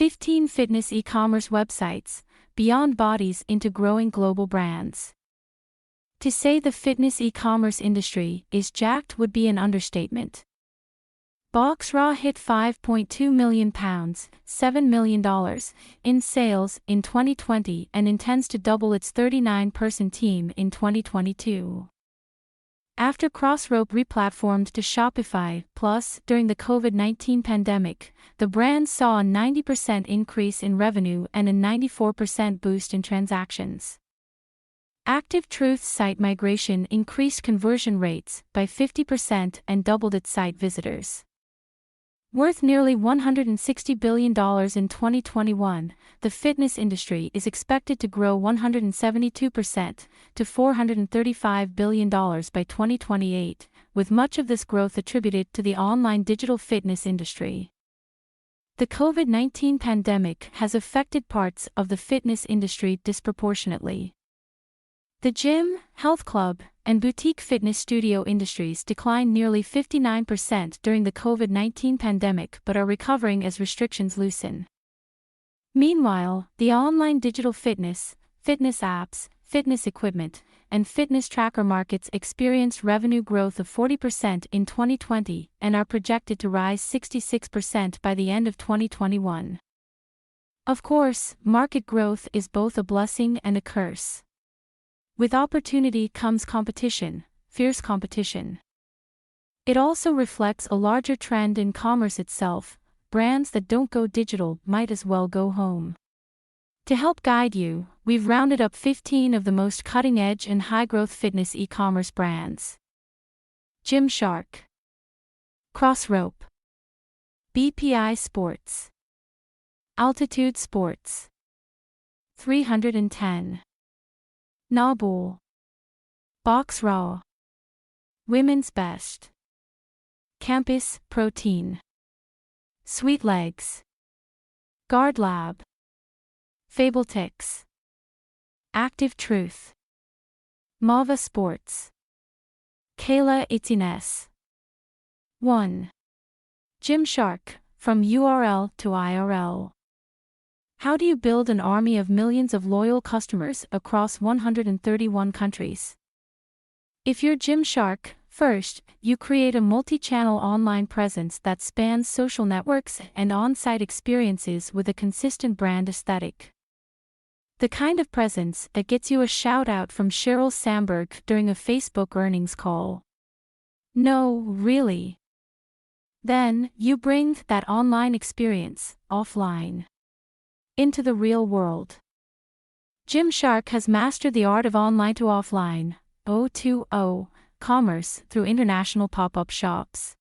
15 fitness e-commerce websites, beyond bodies into growing global brands. To say the fitness e-commerce industry is jacked would be an understatement. Boxraw hit £5.2 million, $7 million, in sales in 2020 and intends to double its 39-person team in 2022. After Crossrope replatformed to Shopify Plus during the COVID-19 pandemic, the brand saw a 90% increase in revenue and a 94% boost in transactions. Active Truth's site migration increased conversion rates by 50% and doubled its site visitors. Worth nearly $160 billion in 2021, the fitness industry is expected to grow 172% to $435 billion by 2028, with much of this growth attributed to the online digital fitness industry. The COVID-19 pandemic has affected parts of the fitness industry disproportionately. The gym, health club, and boutique fitness studio industries declined nearly 59% during the COVID-19 pandemic but are recovering as restrictions loosen. Meanwhile, the online digital fitness apps, fitness equipment, and fitness tracker markets experienced revenue growth of 40% in 2020 and are projected to rise 66% by the end of 2021. Of course, market growth is both a blessing and a curse. With opportunity comes competition, fierce competition. It also reflects a larger trend in commerce itself. Brands that don't go digital might as well go home. To help guide you, we've rounded up 15 of the most cutting-edge and high-growth fitness e-commerce brands. Gymshark, Crossrope, BPI Sports, Altitude Sports, 310. Nabul, Boxraw, Women's Best, Campus Protein, Sweet Legs, Guard Lab, Fabletics, Active Truth, Malva Sports, Kayla Itines. 1. Gymshark, from URL to IRL. How do you build an army of millions of loyal customers across 131 countries? If you're Gymshark, first, you create a multi-channel online presence that spans social networks and on-site experiences with a consistent brand aesthetic. The kind of presence that gets you a shout-out from Sheryl Sandberg during a Facebook earnings call. No, really. Then, you bring that online experience, offline, into the real world. Gymshark has mastered the art of online to offline, O2O, commerce through international pop-up shops.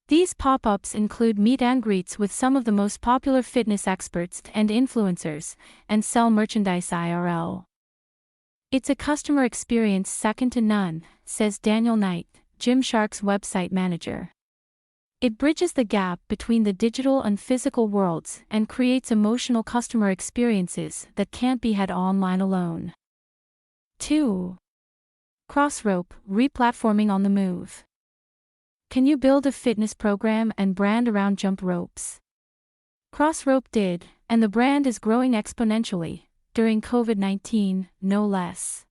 These pop-ups include meet and greets with some of the most popular fitness experts and influencers, and sell merchandise IRL. It's a customer experience second to none, says Daniel Knight, Gymshark's website manager. It bridges the gap between the digital and physical worlds and creates emotional customer experiences that can't be had online alone. 2. Crossrope, replatforming on the move. Can you build a fitness program and brand around jump ropes? Crossrope did, and the brand is growing exponentially, during COVID-19, no less.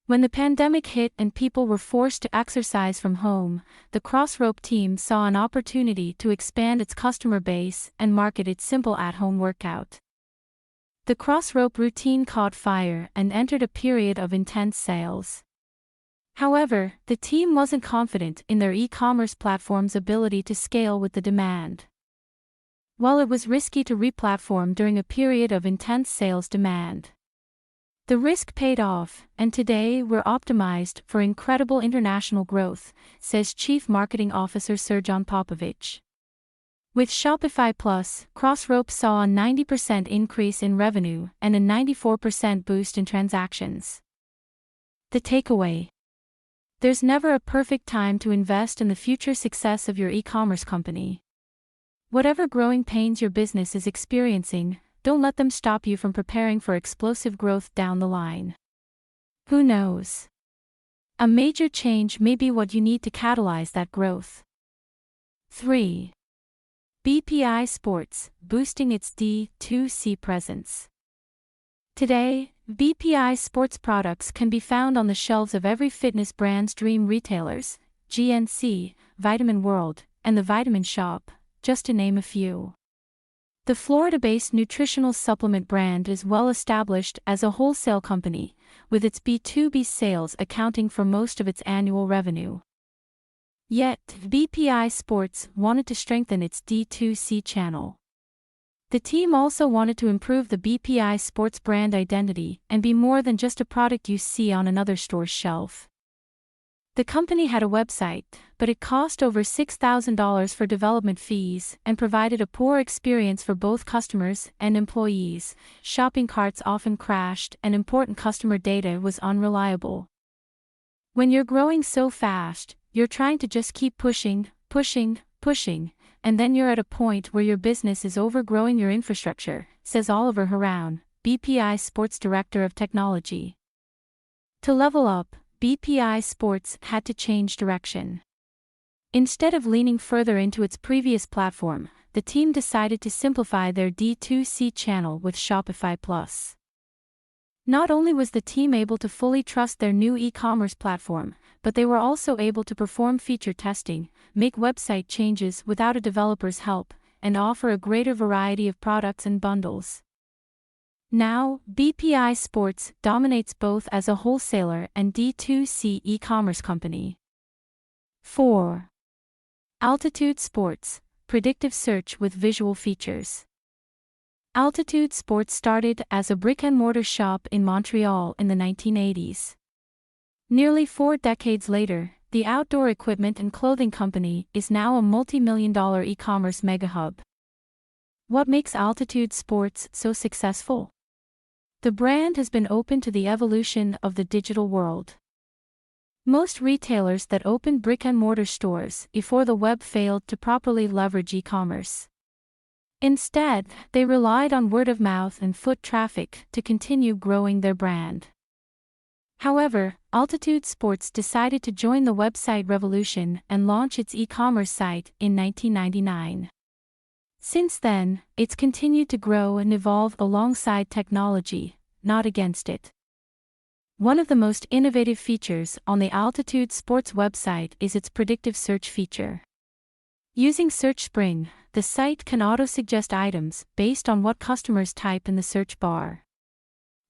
When the pandemic hit and people were forced to exercise from home, the Crossrope team saw an opportunity to expand its customer base and market its simple at-home workout. The Crossrope routine caught fire and entered a period of intense sales. However, the team wasn't confident in their e-commerce platform's ability to scale with the demand. While it was risky to replatform during a period of intense sales demand, the risk paid off, and today we're optimized for incredible international growth, says Chief Marketing Officer Serjan Popovic. With Shopify Plus, Crossrope saw a 90% increase in revenue and a 94% boost in transactions. The takeaway: there's never a perfect time to invest in the future success of your e-commerce company. Whatever growing pains your business is experiencing, don't let them stop you from preparing for explosive growth down the line. Who knows? A major change may be what you need to catalyze that growth. 3. BPI Sports, boosting its D2C presence. Today, BPI Sports products can be found on the shelves of every fitness brand's dream retailers, GNC, Vitamin World, and the Vitamin Shop, just to name a few. The Florida-based nutritional supplement brand is well established as a wholesale company, with its B2B sales accounting for most of its annual revenue. Yet, BPI Sports wanted to strengthen its D2C channel. The team also wanted to improve the BPI Sports brand identity and be more than just a product you see on another store's shelf. The company had a website, but it cost over $6,000 for development fees and provided a poor experience for both customers and employees. Shopping carts often crashed and important customer data was unreliable. When you're growing so fast, you're trying to just keep pushing, and then you're at a point where your business is overgrowing your infrastructure, says Oliver Haraun, BPI Sports Director of Technology. To level up, BPI Sports had to change direction. Instead of leaning further into its previous platform, the team decided to simplify their D2C channel with Shopify Plus. Not only was the team able to fully trust their new e-commerce platform, but they were also able to perform feature testing, make website changes without a developer's help, and offer a greater variety of products and bundles. Now, BPI Sports dominates both as a wholesaler and D2C e-commerce company. 4. Altitude Sports, predictive search with visual features. Altitude Sports started as a brick-and-mortar shop in Montreal in the 1980s. Nearly 4 decades later, the outdoor equipment and clothing company is now a multi-million-dollar e-commerce megahub. What makes Altitude Sports so successful? The brand has been open to the evolution of the digital world. Most retailers that opened brick-and-mortar stores before the web failed to properly leverage e-commerce. Instead, they relied on word-of-mouth and foot traffic to continue growing their brand. However, Altitude Sports decided to join the website revolution and launch its e-commerce site in 1999. Since then, it's continued to grow and evolve alongside technology, not against it. One of the most innovative features on the Altitude Sports website is its predictive search feature. Using SearchSpring, the site can auto-suggest items based on what customers type in the search bar.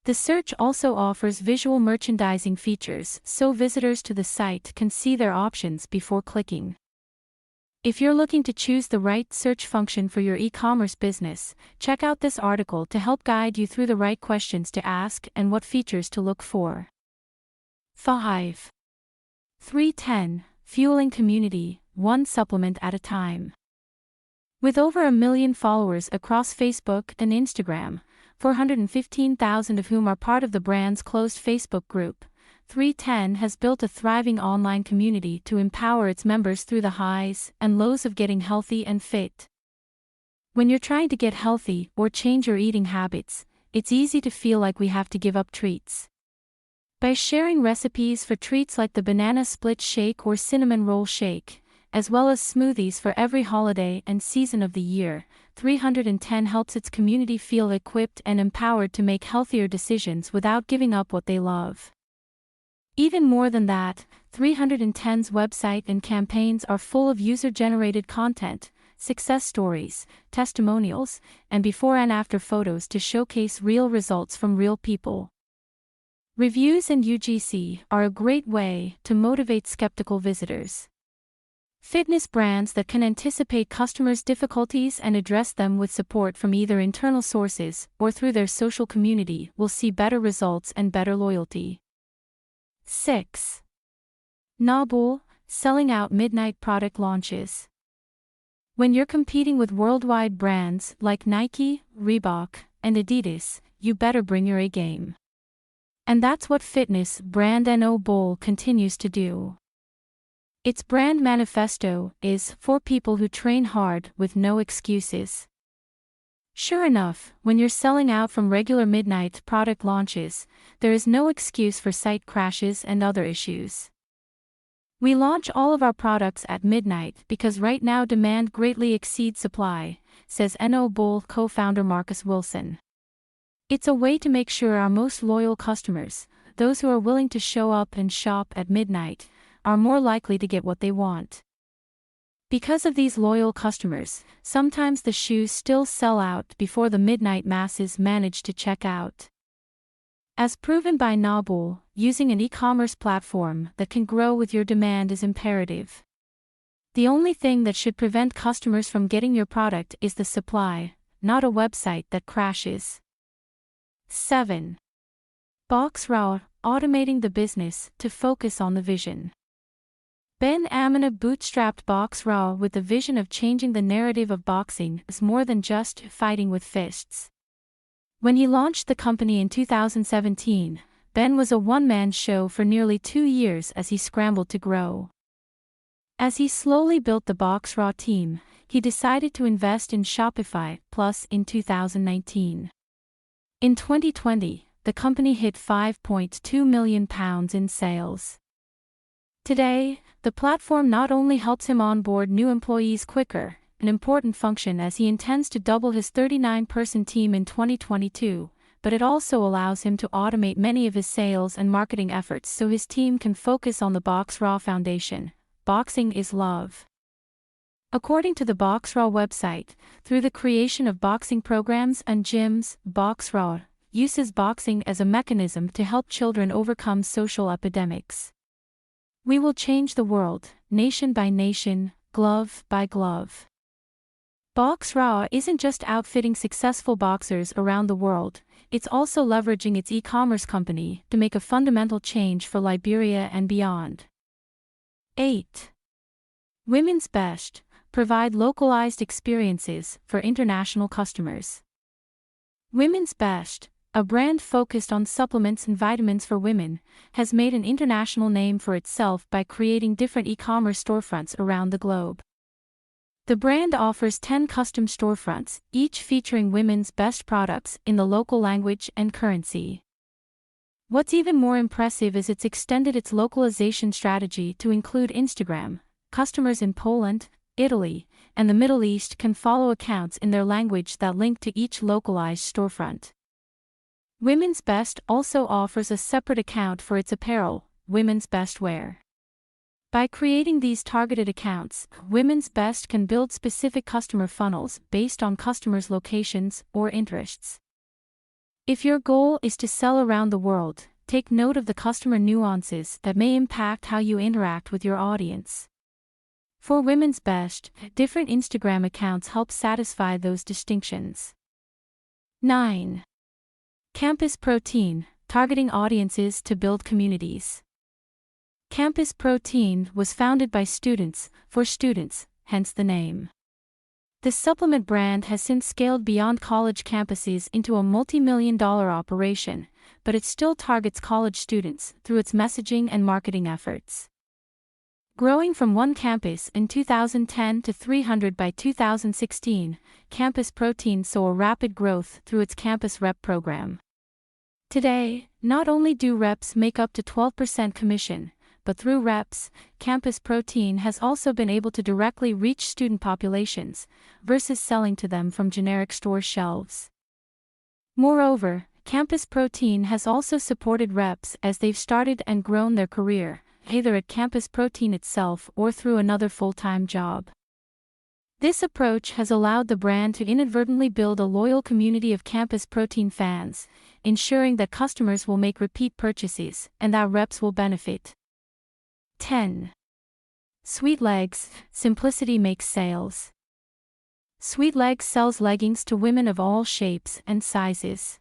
The search also offers visual merchandising features so visitors to the site can see their options before clicking. If you're looking to choose the right search function for your e-commerce business, check out this article to help guide you through the right questions to ask and what features to look for. 5. 310. Fueling community, one supplement at a time. With over 1 million followers across Facebook and Instagram, 415,000 of whom are part of the brand's closed Facebook group, 310 has built a thriving online community to empower its members through the highs and lows of getting healthy and fit. When you're trying to get healthy or change your eating habits, it's easy to feel like we have to give up treats. By sharing recipes for treats like the banana split shake or cinnamon roll shake, as well as smoothies for every holiday and season of the year, 310 helps its community feel equipped and empowered to make healthier decisions without giving up what they love. Even more than that, 310's website and campaigns are full of user-generated content, success stories, testimonials, and before and after photos to showcase real results from real people. Reviews and UGC are a great way to motivate skeptical visitors. Fitness brands that can anticipate customers' difficulties and address them with support from either internal sources or through their social community will see better results and better loyalty. 6. Nabul, selling out midnight product launches. When you're competing with worldwide brands like Nike, Reebok, and Adidas, you better bring your A game. And that's what fitness brand Nabul continues to do. Its brand manifesto is for people who train hard with no excuses. Sure enough, when you're selling out from regular midnight product launches, there is no excuse for site crashes and other issues. We launch all of our products at midnight because right now demand greatly exceeds supply, says Nabul co-founder Marcus Wilson. It's a way to make sure our most loyal customers, those who are willing to show up and shop at midnight, are more likely to get what they want. Because of these loyal customers, sometimes the shoes still sell out before the midnight masses manage to check out. As proven by Nabul, using an e-commerce platform that can grow with your demand is imperative. The only thing that should prevent customers from getting your product is the supply, not a website that crashes. 7. Boxraw, automating the business to focus on the vision. Ben Amina bootstrapped Boxraw with the vision of changing the narrative of boxing as more than just fighting with fists. When he launched the company in 2017, Ben was a one-man show for nearly 2 years as he scrambled to grow. As he slowly built the Boxraw team, he decided to invest in Shopify Plus in 2019. In 2020, the company hit £5.2 million in sales. Today, the platform not only helps him onboard new employees quicker, an important function as he intends to double his 39-person team in 2022, but it also allows him to automate many of his sales and marketing efforts so his team can focus on the Boxraw foundation. Boxing is love. According to the Boxraw website, through the creation of boxing programs and gyms, Boxraw uses boxing as a mechanism to help children overcome social epidemics. We will change the world, nation by nation, glove by glove. Boxraw isn't just outfitting successful boxers around the world, it's also leveraging its e-commerce company to make a fundamental change for Liberia and beyond. 8. Women's Best, provide localized experiences for international customers. Women's Best, a brand focused on supplements and vitamins for women, has made an international name for itself by creating different e-commerce storefronts around the globe. The brand offers 10 custom storefronts, each featuring women's best products in the local language and currency. What's even more impressive is it's extended its localization strategy to include Instagram. Customers in Poland, Italy, and the Middle East can follow accounts in their language that link to each localized storefront. Women's Best also offers a separate account for its apparel, Women's Best Wear. By creating these targeted accounts, Women's Best can build specific customer funnels based on customers' locations or interests. If your goal is to sell around the world, take note of the customer nuances that may impact how you interact with your audience. For Women's Best, different Instagram accounts help satisfy those distinctions. 9. Campus Protein, targeting audiences to build communities. Campus Protein was founded by students, for students, hence the name. The supplement brand has since scaled beyond college campuses into a multi-million-dollar operation, but it still targets college students through its messaging and marketing efforts. Growing from one campus in 2010 to 300 by 2016, Campus Protein saw a rapid growth through its campus rep program. Today, not only do reps make up to 12% commission, but through reps, Campus Protein has also been able to directly reach student populations, versus selling to them from generic store shelves. Moreover, Campus Protein has also supported reps as they've started and grown their career, either at Campus Protein itself or through another full-time job. This approach has allowed the brand to inadvertently build a loyal community of Campus Protein fans, ensuring that customers will make repeat purchases and that reps will benefit. 10. Sweet Legs, simplicity makes sales. Sweet Legs sells leggings to women of all shapes and sizes.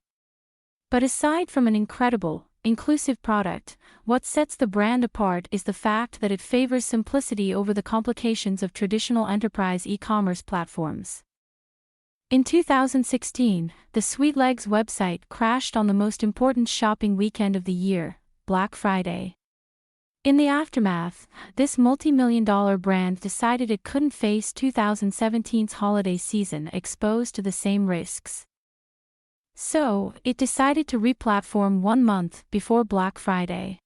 But aside from an incredible, inclusive product, what sets the brand apart is the fact that it favors simplicity over the complications of traditional enterprise e-commerce platforms. In 2016, the Sweet Legs website crashed on the most important shopping weekend of the year, Black Friday. In the aftermath, this multi-million-dollar brand decided it couldn't face 2017's holiday season exposed to the same risks. So, it decided to replatform 1 month before Black Friday.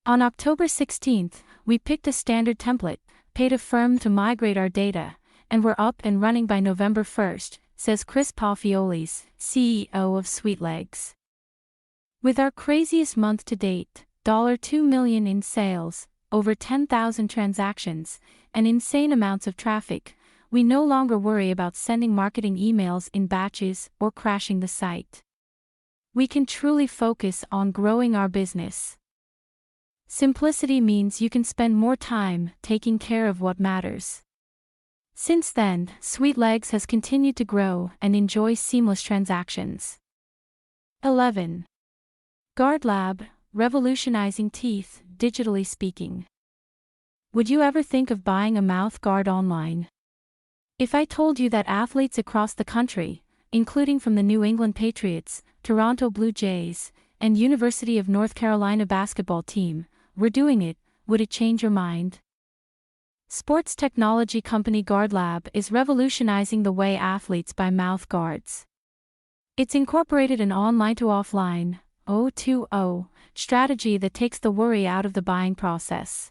On October 16, We picked a standard template, paid a firm to migrate our data, and we're up and running by November 1st, says Chris Pafiolis, CEO of Sweetlegs. With our craziest month to date, $2 million in sales, over 10,000 transactions, and insane amounts of traffic, we no longer worry about sending marketing emails in batches or crashing the site. We can truly focus on growing our business. Simplicity means you can spend more time taking care of what matters. Since then, Sweetlegs has continued to grow and enjoy seamless transactions. 11. Guard Lab, revolutionizing teeth, digitally speaking. Would you ever think of buying a mouth guard online? If I told you that athletes across the country, including from the New England Patriots, Toronto Blue Jays, and University of North Carolina basketball team, were doing it, would it change your mind? Sports technology company Guard Lab is revolutionizing the way athletes buy mouth guards. It's incorporated an online-to-offline O2O strategy that takes the worry out of the buying process.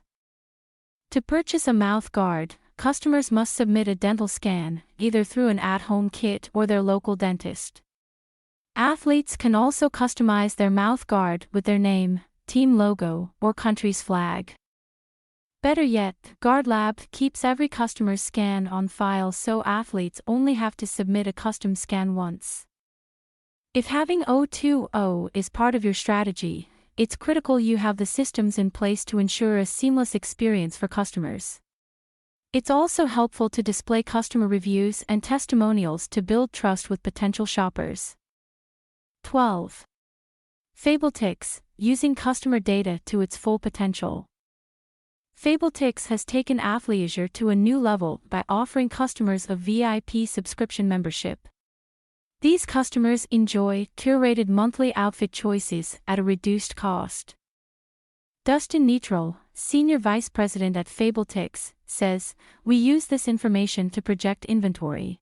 To purchase a mouth guard, customers must submit a dental scan, either through an at-home kit or their local dentist. Athletes can also customize their mouth guard with their name, team logo, or country's flag. Better yet, Guard Lab keeps every customer's scan on file so athletes only have to submit a custom scan once. If having O2O is part of your strategy, it's critical you have the systems in place to ensure a seamless experience for customers. It's also helpful to display customer reviews and testimonials to build trust with potential shoppers. 12. Fabletics, using customer data to its full potential. Fabletics has taken athleisure to a new level by offering customers a VIP subscription membership. These customers enjoy curated monthly outfit choices at a reduced cost. Dustin Neutral, Senior Vice President at Fabletics, says, "We use this information to project inventory.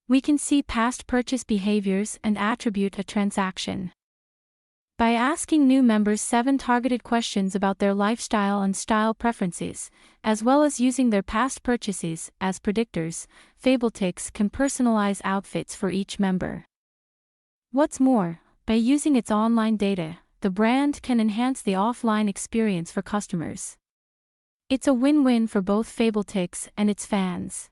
We can see past purchase behaviors and attribute a transaction. By asking new members 7 targeted questions about their lifestyle and style preferences, as well as using their past purchases as predictors, Fabletics can personalize outfits for each member. What's more, by using its online data, the brand can enhance the offline experience for customers. It's a win-win for both Fabletics and its fans."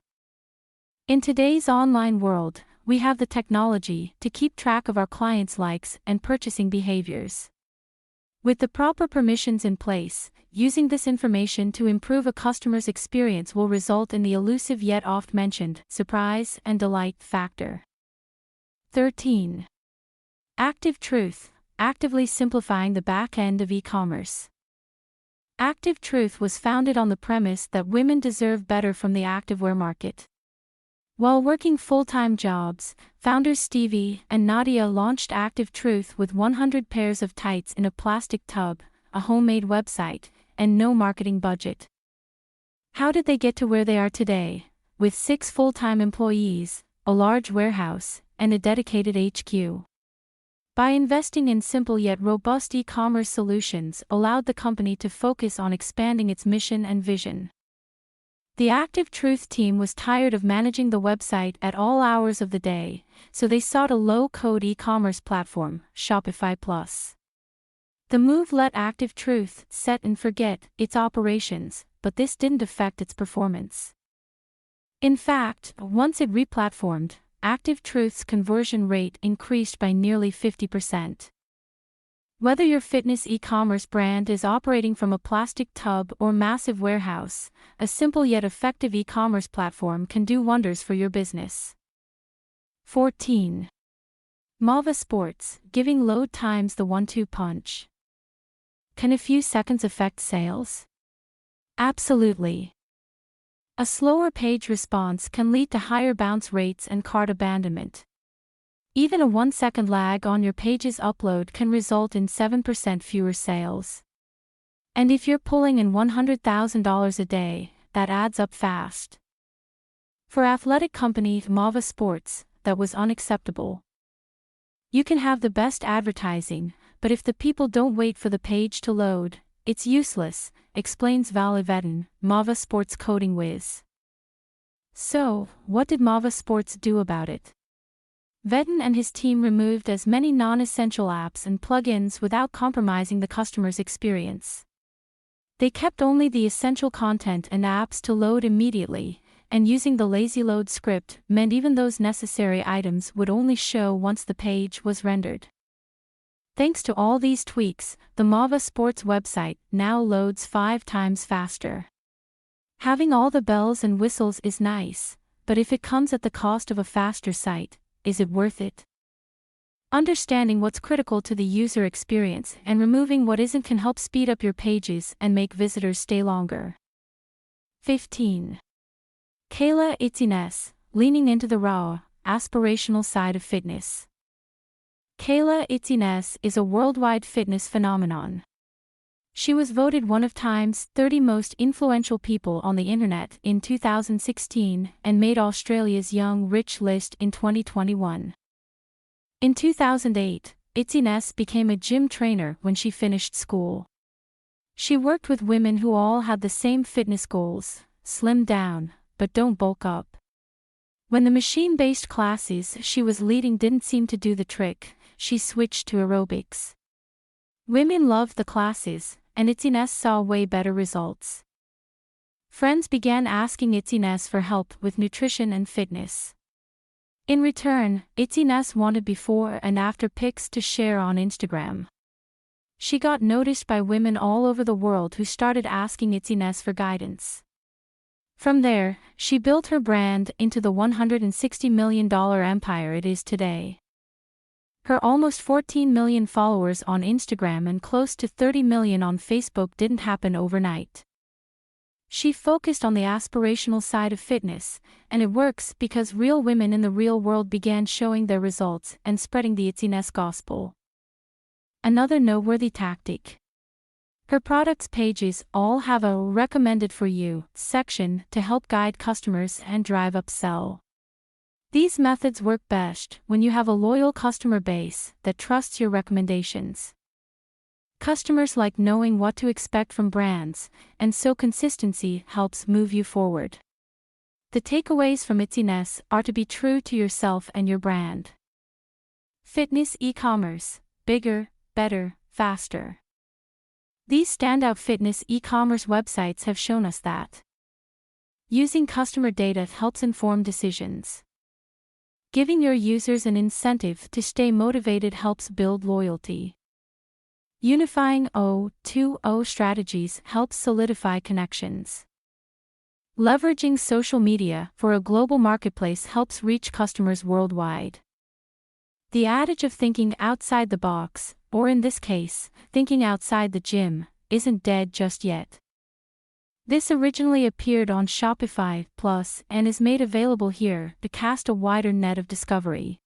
In today's online world, we have the technology to keep track of our clients' likes and purchasing behaviors. With the proper permissions in place, using this information to improve a customer's experience will result in the elusive yet oft-mentioned surprise and delight factor. 13. Active Truth, actively simplifying the back end of e-commerce. Active Truth was founded on the premise that women deserve better from the activewear market. While working full-time jobs, founders Stevie and Nadia launched Active Truth with 100 pairs of tights in a plastic tub, a homemade website, and no marketing budget. How did they get to where they are today, with 6 full-time employees, a large warehouse, and a dedicated HQ? By investing in simple yet robust e-commerce solutions allowed the company to focus on expanding its mission and vision. The Active Truth team was tired of managing the website at all hours of the day, so they sought a low-code e-commerce platform, Shopify Plus. The move let Active Truth set and forget its operations, but this didn't affect its performance. In fact, once it replatformed, Active Truth's conversion rate increased by nearly 50%. Whether your fitness e-commerce brand is operating from a plastic tub or massive warehouse, a simple yet effective e-commerce platform can do wonders for your business. 14. Malva Sports, giving load times the 1-2 punch. Can a few seconds affect sales? Absolutely. A slower page response can lead to higher bounce rates and cart abandonment. Even a 1-second lag on your page's upload can result in 7% fewer sales. And if you're pulling in $100,000 a day, that adds up fast. For athletic company Malva Sports, that was unacceptable. You can have the best advertising, but if the people don't wait for the page to load, it's useless, explains Val Malva Sports coding whiz. So, what did Malva Sports do about it? Vedin and his team removed as many non-essential apps and plugins without compromising the customer's experience. They kept only the essential content and apps to load immediately, and using the lazy load script meant even those necessary items would only show once the page was rendered. Thanks to all these tweaks, the Malva Sports website now loads 5 times faster. Having all the bells and whistles is nice, but if it comes at the cost of a faster site, is it worth it? Understanding what's critical to the user experience and removing what isn't can help speed up your pages and make visitors stay longer. 15. Kayla Itines, leaning into the raw, aspirational side of fitness. Kayla Itines is a worldwide fitness phenomenon. She was voted one of Time's 30 most influential people on the internet in 2016 and made Australia's Young Rich list in 2021. In 2008, Itines became a gym trainer when she finished school. She worked with women who all had the same fitness goals: slim down, but don't bulk up. When the machine-based classes she was leading didn't seem to do the trick, she switched to aerobics. Women loved the classes, and Itines saw way better results. Friends began asking Itines for help with nutrition and fitness. In return, Itines wanted before and after pics to share on Instagram. She got noticed by women all over the world who started asking Itines for guidance. From there, she built her brand into the $160 million empire it is today. Her almost 14 million followers on Instagram and close to 30 million on Facebook didn't happen overnight. She focused on the aspirational side of fitness, and it works because real women in the real world began showing their results and spreading the Itines gospel. Another noteworthy tactic. Her products pages all have a recommended for you section to help guide customers and drive upsell. These methods work best when you have a loyal customer base that trusts your recommendations. Customers like knowing what to expect from brands, and so consistency helps move you forward. The takeaways from Itines are to be true to yourself and your brand. Fitness e-commerce: bigger, better, faster. These standout fitness e-commerce websites have shown us that using customer data helps inform decisions. Giving your users an incentive to stay motivated helps build loyalty. Unifying O2O strategies helps solidify connections. Leveraging social media for a global marketplace helps reach customers worldwide. The adage of thinking outside the box, or in this case, thinking outside the gym, isn't dead just yet. This originally appeared on Shopify Plus and is made available here to cast a wider net of discovery.